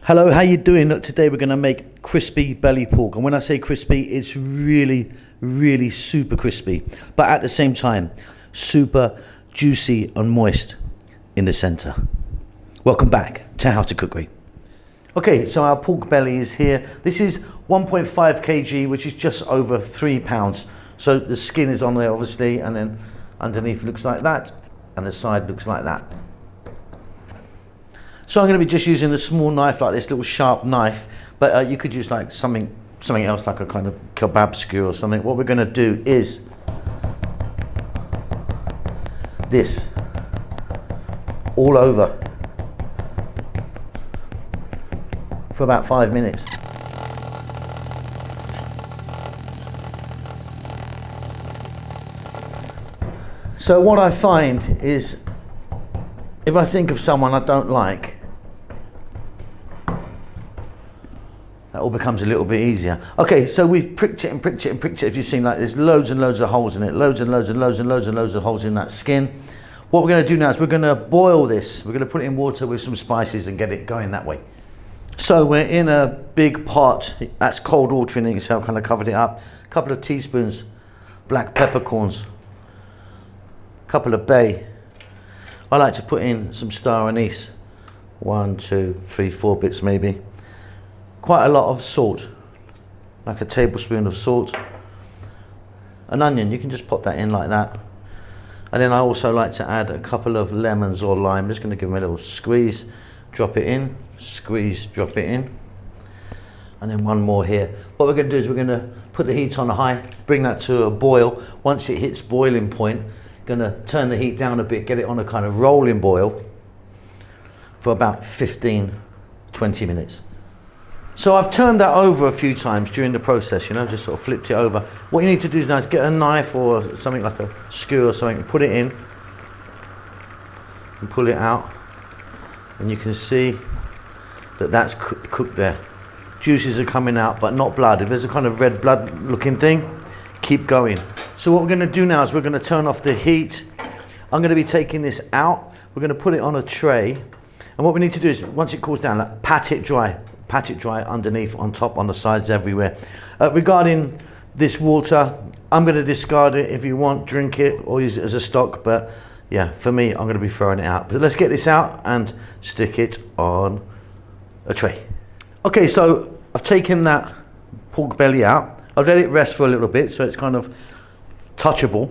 Hello, how you doing? Look, today we're going to make crispy belly pork, and when I say crispy, it's really super crispy, but at the same time super juicy and moist in the center. Welcome back to How to Cook Great. Okay, so our pork belly is here. This is 1.5 kg, which is just over 3 pounds. So the skin is on there obviously, and then underneath looks like that, and the side looks like that. So I'm going to be just using a small knife like this, little sharp knife, but you could use like something else, like a kind of kebab skewer or something. What we're going to do is this all over for about 5 minutes. So what I find is, if I think of someone I don't like, that all becomes a little bit easier. Okay, so we've pricked it and pricked it and pricked it. If you've seen, like, there's loads and loads of holes in it, loads and loads of holes in that skin. What we're going to do now is we're going to boil this. We're going to put it in water with some spices and get it going that way. So we're in a big pot. That's cold water in it, so I've kind of covered it up. A couple of teaspoons black peppercorns, a couple of bay. I like to put in some star anise, 1, 2, 3, 4 bits maybe. Quite a lot of salt, like a tablespoon of salt. An onion, you can just pop that in like that. And then I also like to add a couple of lemons or lime. I'm just going to give them a little squeeze, drop it in, squeeze, drop it in. And then one more here. What we're going to do is we're going to put the heat on high, bring that to a boil. Once it hits boiling point, going to turn the heat down a bit, get it on a kind of rolling boil for about 15-20 minutes. So I've turned that over a few times during the process, you know, just sort of flipped it over. What you need to do now is get a knife or something like a skewer or something, put it in and pull it out, and you can see that that's cooked there. Juices are coming out, but not blood. If there's a kind of red blood looking thing, keep going. So what we're going to do now is we're going to turn off the heat. I'm going to be taking this out. We're going to put it on a tray, and what we need to do is, once it cools down, like, pat it dry underneath, on top, on the sides, everywhere. Regarding this water, I'm going to discard it. If you want, drink it or use it as a stock, but yeah, for me, I'm going to be throwing it out. But let's get this out and stick it on a tray. Okay, so I've taken that pork belly out. I've let it rest for a little bit, so it's kind of touchable,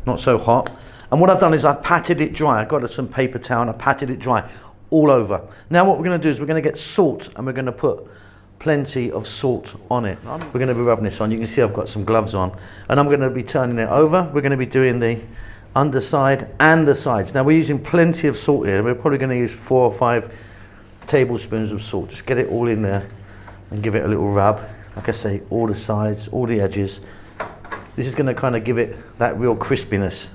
not so hot. And what I've done is I've patted it dry. I've got some paper towel and I patted it dry all over. Now what we're going to do is we're going to get salt, and we're going to put plenty of salt on it. We're going to be rubbing this on. You can see I've got some gloves on, and I'm going to be turning it over. We're going to be doing the underside and the sides. Now we're using plenty of salt here. We're probably going to use 4 or 5 tablespoons of salt. Just get it all in there and give it a little rub. Like I say, all the sides, all the edges. This is going to kind of give it that real crispiness.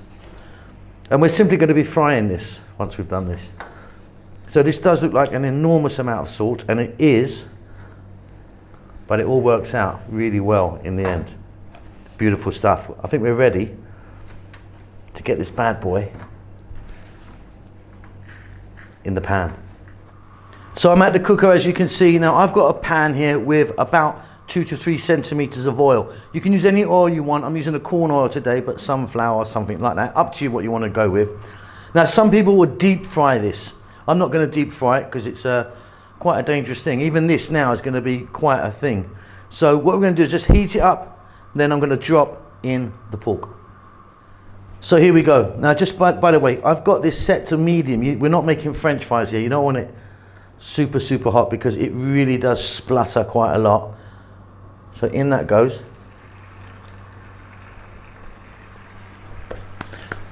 And we're simply going to be frying this once we've done this. So this does look like an enormous amount of salt, and it is, but it all works out really well in the end. Beautiful stuff. I think we're ready to get this bad boy in the pan. So I'm at the cooker, as you can see. Now I've got a pan here with about 2 to 3 centimeters of oil. You can use any oil you want. I'm using a corn oil today, but sunflower or something like that. Up to you what you want to go with. Now some people would deep fry this. I'm not going to deep fry it because it's quite a dangerous thing. Even this now is going to be quite a thing. So what we're going to do is just heat it up, then I'm going to drop in the pork. So here we go. Now just by the way, I've got this set to medium. We're not making French fries here. You don't want it super hot because it really does splutter quite a lot. So in that goes.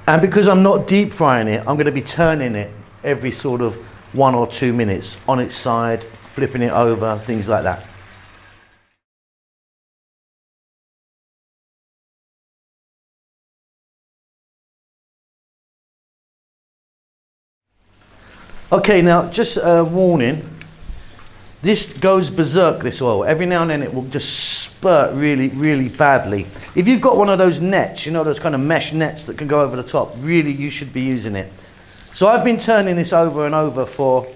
And because I'm not deep frying it, I'm going to be turning it every sort of 1 or 2 minutes on its side, flipping it over, things like that. Okay, now just a warning. This goes berserk, this oil. Every now and then it will just spurt really badly. If you've got one of those nets, you know, those kind of mesh nets that can go over the top, really you should be using it. So I've been turning this over and over for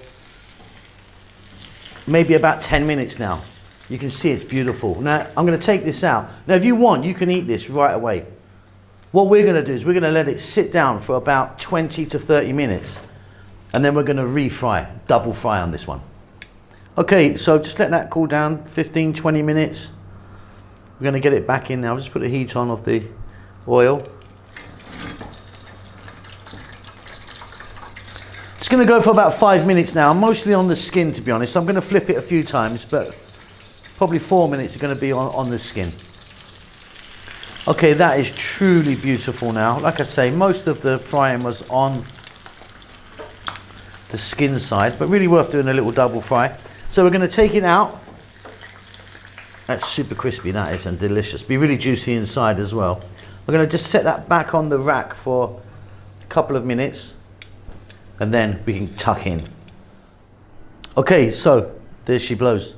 maybe about 10 minutes now. You can see it's beautiful. Now, I'm going to take this out. Now, if you want, you can eat this right away. What we're going to do is we're going to let it sit down for about 20 to 30 minutes. And then we're going to refry, double fry on this one. Okay, so just let that cool down, 15, 20 minutes. We're going to get it back in now. Just put the heat on of the oil. It's going to go for about 5 minutes now, mostly on the skin, to be honest. I'm going to flip it a few times, but probably 4 minutes is going to be on the skin. Okay, that is truly beautiful now. Like I say, most of the frying was on the skin side, but really worth doing a little double fry. So we're going to take it out. That's super crispy, that is, and delicious. Be really juicy inside as well. We're going to just set that back on the rack for a couple of minutes, and then we can tuck in. Okay, so there she blows.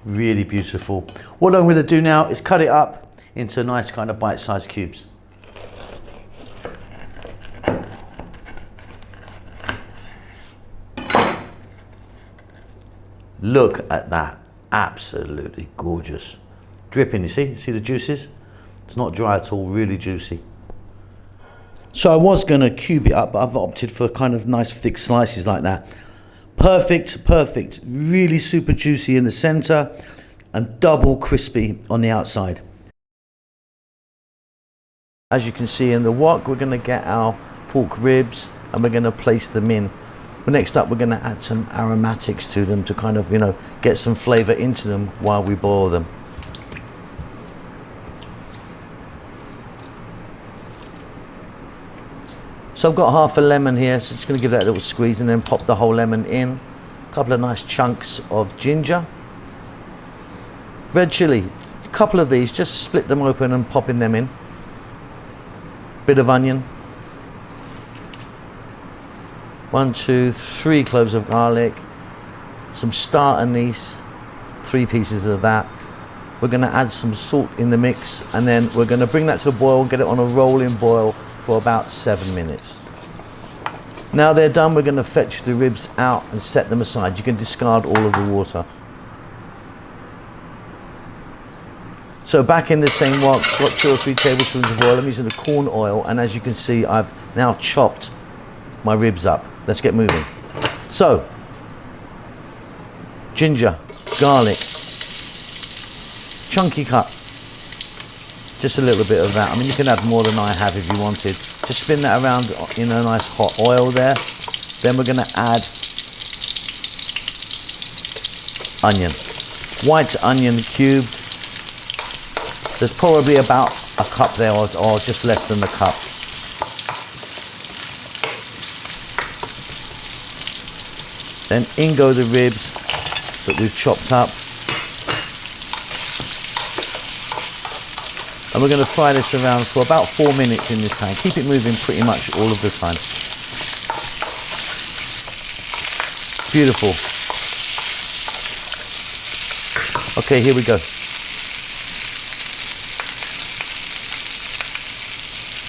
Really beautiful. What I'm going to do now is cut it up into nice kind of bite-sized cubes. Look at that, absolutely gorgeous. Dripping, you see the juices? It's not dry at all, really juicy. So I was going to cube it up, but I've opted for kind of nice thick slices like that. Perfect, perfect. Really super juicy in the center and double crispy on the outside. As you can see in the wok, we're going to get our pork ribs and we're going to place them in. But next up, we're going to add some aromatics to them to kind of, get some flavor into them while we boil them. So I've got half a lemon here, so just going to give that a little squeeze and then pop the whole lemon in. A couple of nice chunks of ginger. Red chili, a couple of these, just split them open and popping them in. Bit of onion. 1, 2, 3 cloves of garlic. Some star anise, 3 pieces of that. We're going to add some salt in the mix and then we're going to bring that to a boil, get it on a rolling boil for about 7 minutes. Now they're done, we're going to fetch the ribs out and set them aside. You can discard all of the water. So back in the same wok, got 2 or 3 tablespoons of oil. I'm using the corn oil, and as you can see, I've now chopped my ribs up. Let's get moving. So, ginger, garlic, chunky cut. Just a little bit of that. I mean, you can add more than I have if you wanted. Just spin that around in a nice hot oil there. Then we're going to add onion. White onion cubed. There's probably about a cup there or just less than the cup. Then in go the ribs that we've chopped up. And we're going to fry this around for about 4 minutes in this pan. Keep it moving pretty much all of the time. Beautiful. Okay, here we go.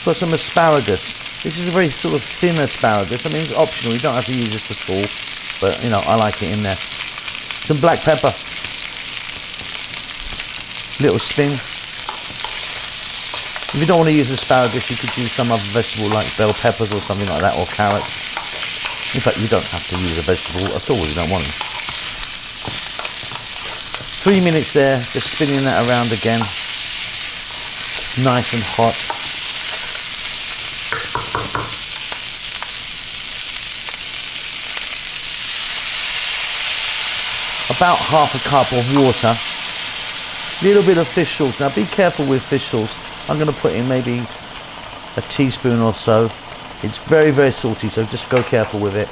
Got some asparagus. This is a very sort of thin asparagus. I mean, it's optional. You don't have to use this at all. But, I like it in there. Some black pepper. Little spin. If you don't want to use asparagus, you could use some other vegetable like bell peppers or something like that, or carrots. In fact, you don't have to use a vegetable at all, you don't want them. 3 minutes there, just spinning that around again. Nice and hot. About half a cup of water. Little bit of fish sauce. Now be careful with fish sauce. I'm going to put in maybe a teaspoon or so. It's very, very salty, so just go careful with it.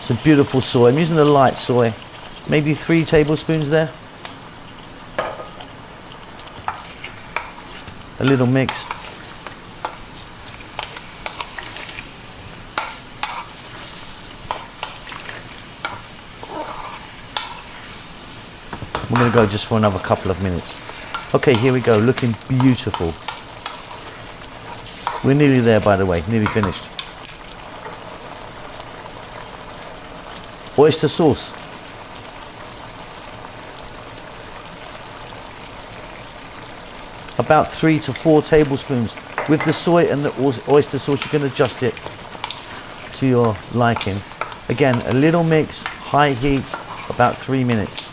Some beautiful soy. I'm using the light soy. Maybe 3 tablespoons there. A little mix. We're going to go just for another couple of minutes. Okay, here we go, looking beautiful. We're nearly there, by the way, nearly finished. Oyster sauce. About 3 to 4 tablespoons. With the soy and the oyster sauce, you can adjust it to your liking. Again, a little mix, high heat, about 3 minutes.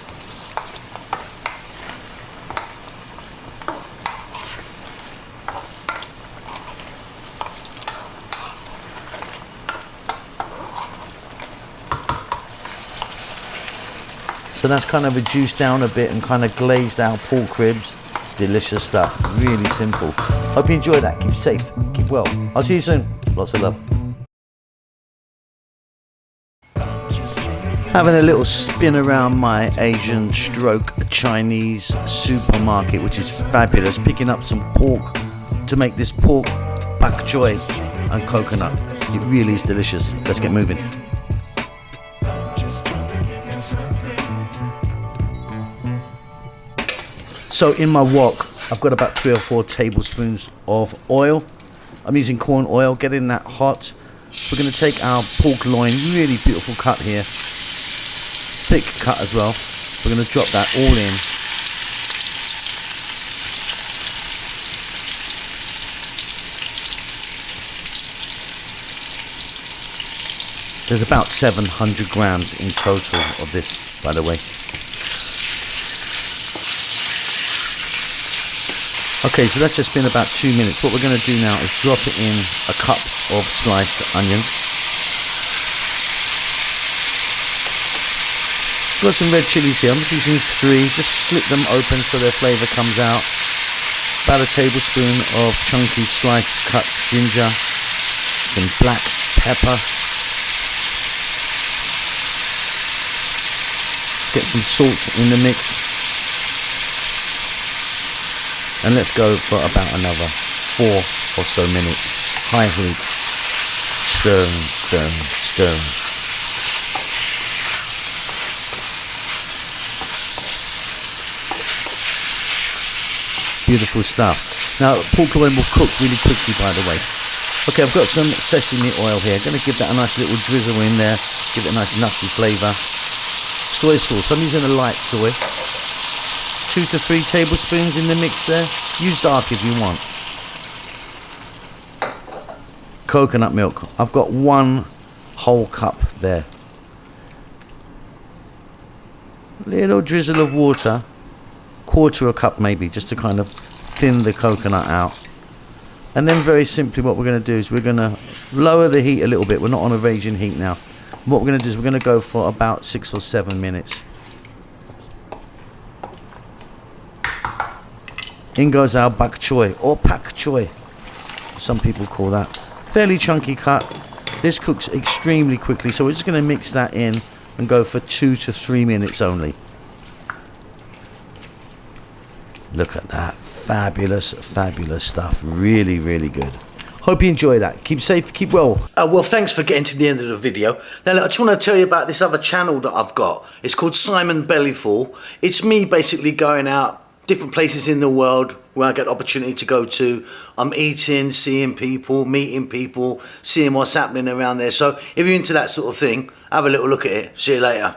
So that's kind of reduced down a bit and kind of glazed out pork ribs. Delicious stuff, really simple. Hope you enjoy that. Keep safe, keep well. I'll see you soon. Lots of love. Having a little spin around my Asian stroke Chinese supermarket, which is fabulous. Picking up some pork to make this pork Bak Choy and coconut. It really is delicious. Let's get moving. So in my wok, I've got about 3 or 4 tablespoons of oil. I'm using corn oil, getting that hot. We're going to take our pork loin, really beautiful cut here. Thick cut as well. We're going to drop that all in. There's about 700 grams in total of this, by the way. Okay, so that's just been about 2 minutes. What we're going to do now is drop it in a cup of sliced onions. Got some red chilies here. I'm just using 3. Just slip them open so their flavour comes out. About a tablespoon of chunky sliced cut ginger. Some black pepper. Get some salt in the mix. And let's go for about another 4 or so minutes. High heat. Stir, stir, stir. Beautiful stuff. Now, pork loin will cook really quickly, by the way. Okay, I've got some sesame oil here. Going to give that a nice little drizzle in there. Give it a nice nutty flavour. Soy sauce. I'm using a light soy. 2 to 3 tablespoons in the mix there. Use dark if you want. Coconut milk. I've got 1 whole cup there. Little drizzle of water. 1/4 cup maybe, just to kind of thin the coconut out. And then very simply what we're going to do is we're going to lower the heat a little bit. We're not on a raging heat now. What we're going to do is we're going to go for about 6 or 7 minutes. In goes our Bak Choy, or Pak Choy, some people call that. Fairly chunky cut. This cooks extremely quickly, so we're just going to mix that in and go for 2 to 3 minutes only. Look at that. Fabulous, fabulous stuff. Really, really good. Hope you enjoy that. Keep safe, keep well. Well, thanks for getting to the end of the video. Now, look, I just want to tell you about this other channel that I've got. It's called Simon Bellyful. It's me basically going out different places in the world where I get opportunity to go to. I'm eating, seeing people, meeting people, seeing what's happening around there. So if you're into that sort of thing, have a little look at it. See you later.